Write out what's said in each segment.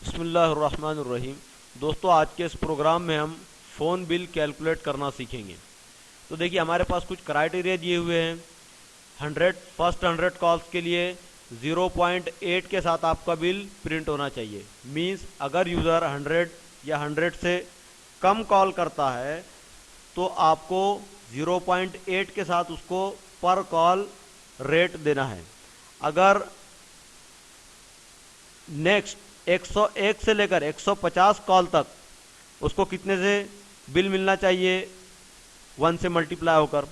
बिस्मिल्लाहिर्रहमानिर्रहीम। दोस्तों, आज के इस प्रोग्राम में हम फ़ोन बिल कैलकुलेट करना सीखेंगे। तो देखिए, हमारे पास कुछ क्राइटेरिया दिए हुए हैं। 100 कॉल्स के लिए 0.8 के साथ आपका बिल प्रिंट होना चाहिए। मींस अगर यूज़र 100 या 100 से कम कॉल करता है तो आपको 0.8 के साथ उसको पर कॉल रेट देना है। अगर नेक्स्ट 101 से लेकर 150 कॉल तक उसको कितने से बिल मिलना चाहिए, 1 से मल्टीप्लाई होकर।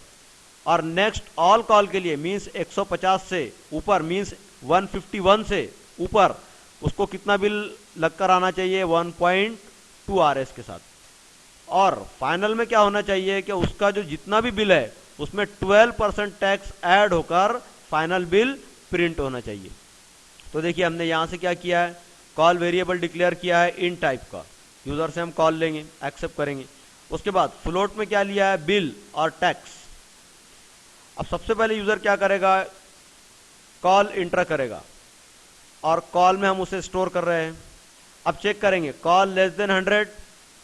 और नेक्स्ट ऑल कॉल के लिए मींस 150 से ऊपर मींस 151 से ऊपर उसको कितना बिल लगकर आना चाहिए, 1.2 RS के साथ। और फाइनल में क्या होना चाहिए कि उसका जो जितना भी बिल है उसमें 12% टैक्स ऐड होकर फाइनल बिल प्रिंट होना चाहिए। तो देखिए, हमने यहां से क्या किया है, कॉल वेरिएबल डिक्लेयर किया है इन टाइप का। यूजर से हम कॉल लेंगे, एक्सेप्ट करेंगे। उसके बाद फ्लोट में क्या लिया है, बिल और टैक्स। अब सबसे पहले यूजर क्या करेगा, कॉल इंटर करेगा और कॉल में हम उसे स्टोर कर रहे हैं। अब चेक करेंगे कॉल लेस देन 100,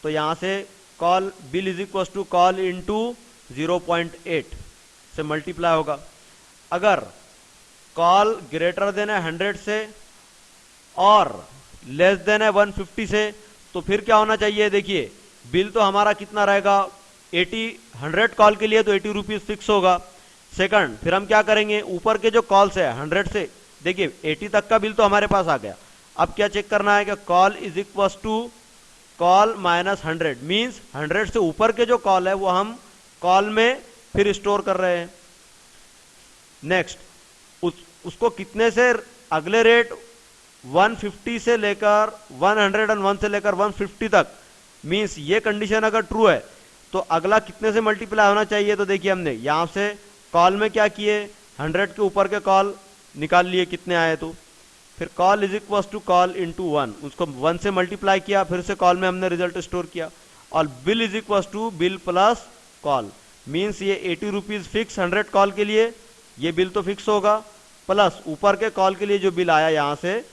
तो यहां से call bill is equal to call into 0.8 से मल्टीप्लाई होगा। अगर कॉल ग्रेटर देन है 100 से और लेस देन है 150 से, तो फिर क्या होना चाहिए, देखिए बिल तो हमारा कितना रहेगा 80। 100 कॉल के लिए तो 80 रुपीज फिक्स होगा। सेकंड, फिर हम क्या करेंगे, ऊपर के जो कॉल्स है 100 से, देखिए 80 तक का बिल तो हमारे पास आ गया। अब क्या चेक करना है कि call is equal to call minus 100, means 100 से ऊपर के जो कॉल है वो हम कॉल में फिर स्टोर कर रहे हैं। नेक्स्ट उसको कितने से अगले रेट 150 से लेकर 101 से लेकर 150 तक, मींस ये कंडीशन अगर ट्रू है तो अगला कितने से मल्टीप्लाई होना चाहिए। तो देखिए, हमने यहां से कॉल में क्या किए, 100 के ऊपर के कॉल निकाल लिए कितने आए, तो फिर call is equal to call into 1, उसको 1 से मल्टीप्लाई किया, फिर से कॉल में हमने रिजल्ट स्टोर किया। और bill is equal to bill plus call, means ये 80 रुपीज फिक्स 100 कॉल के लिए, ये बिल तो फिक्स होगा, प्लस ऊपर के कॉल के लिए जो बिल आया यहां से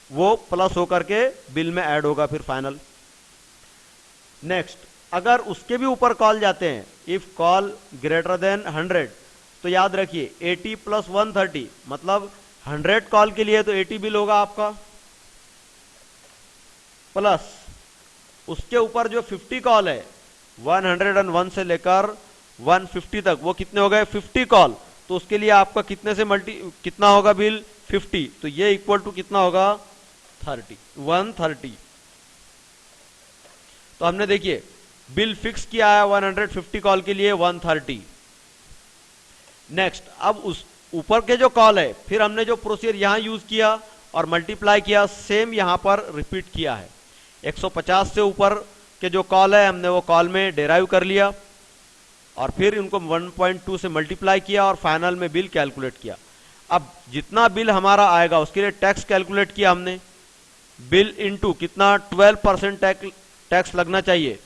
वो प्लस होकर के बिल में ऐड होगा फिर फाइनल। नेक्स्ट, अगर उसके भी ऊपर कॉल जाते हैं, इफ कॉल ग्रेटर देन 100, तो याद रखिए 80 प्लस 130, मतलब 100 कॉल के लिए तो 80 बिल होगा आपका, प्लस उसके ऊपर जो 50 कॉल है 101 से लेकर 150 तक, वो कितने हो गए 50 कॉल, तो उसके लिए आपका कितने से कितना होगा बिल 50, तो ये इक्वल टू कितना होगा 130। तो हमने देखिए बिल फिक्स किया है 150 कॉल के लिए 130। नेक्स्ट, अब उस ऊपर के जो कॉल है फिर हमने जो प्रोसीजर यहां यूज किया और मल्टीप्लाई किया, सेम यहां पर रिपीट किया है। 150 से ऊपर के जो कॉल है हमने वो कॉल में डेराइव कर लिया और फिर उनको 1.2 से मल्टीप्लाई किया और फाइनल में बिल कैलकुलेट किया। अब जितना बिल हमारा आएगा उसके लिए टैक्स कैलकुलेट किया हमने, बिल इनटू कितना 12% टैक्स लगना चाहिए,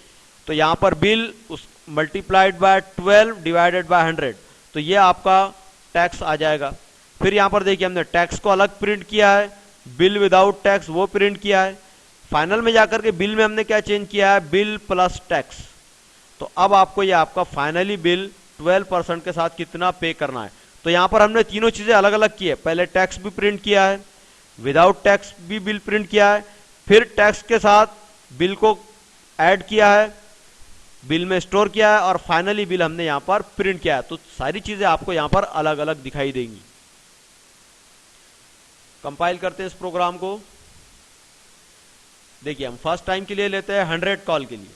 तो यहां पर बिल उस मल्टीप्लाइड बाय 12 डिवाइडेड बाय 100, तो ये आपका टैक्स आ जाएगा। फिर यहां पर देखिए हमने टैक्स को अलग प्रिंट किया है, बिल विदाउट टैक्स वो प्रिंट किया है। फाइनल में जाकर के बिल में हमने क्या चेंज किया है, बिल प्लस टैक्स। तो अब आपको ये आपका फाइनली बिल 12% के साथ कितना पे करना है। तो यहां पर हमने तीनों चीजें अलग अलग की है, पहले टैक्स भी प्रिंट किया है, विदाउट टैक्स भी बिल प्रिंट किया है, फिर टैक्स के साथ बिल को ऐड किया है, बिल में स्टोर किया है और फाइनली बिल हमने यहां पर प्रिंट किया है। तो सारी चीजें आपको यहां पर अलग अलग दिखाई देंगी। कंपाइल करते हैं इस प्रोग्राम को। देखिए, हम फर्स्ट टाइम के लिए लेते हैं 100 कॉल के लिए।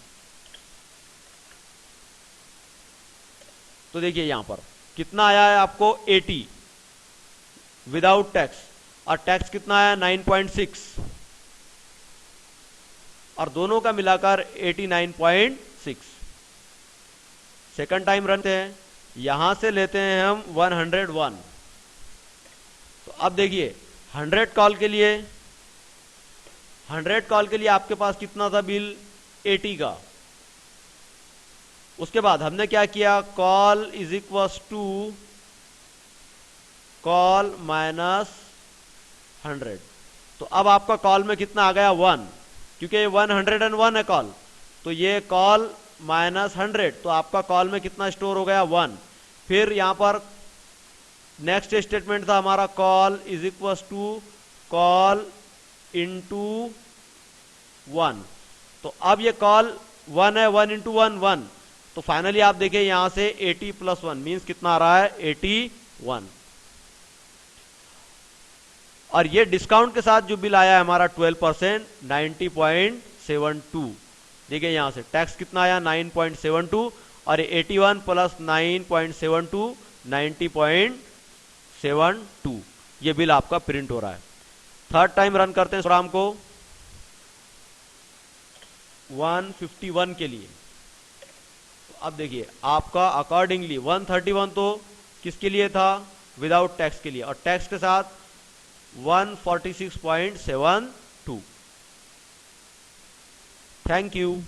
तो देखिए यहां पर कितना आया है आपको 80 विदाउट टैक्स, और टैक्स कितना आया 9.6, और दोनों का मिलाकर 89.6। सेकंड टाइम रन करते हैं, यहां से लेते हैं हम 101। तो अब देखिए 100 कॉल के लिए, 100 कॉल के लिए आपके पास कितना था बिल 80 का। उसके बाद हमने क्या किया, call is equal to call minus 100, तो अब आपका कॉल में कितना आ गया 1, क्योंकि ये 101 है कॉल, तो ये कॉल माइनस 100, तो आपका कॉल में कितना स्टोर हो गया 1। फिर यहां पर नेक्स्ट स्टेटमेंट था हमारा call is equal to call into 1, तो अब ये कॉल 1 है, 1 इंटू 1 1, तो फाइनली आप देखिए यहां से 80 प्लस 1 मीन्स कितना आ रहा है 81। और ये डिस्काउंट के साथ जो बिल आया है हमारा 12% 90.72। देखिए यहां से टैक्स कितना आया 9.72 और 81 प्लस 9.72 90.72, ये बिल आपका प्रिंट हो रहा है। थर्ड टाइम रन करते हैं इस प्रोग्राम को 151 के लिए। तो अब देखिए आपका अकॉर्डिंगली 131 तो किसके लिए था, विदाउट टैक्स के लिए, और टैक्स के साथ 146.72। Thank you.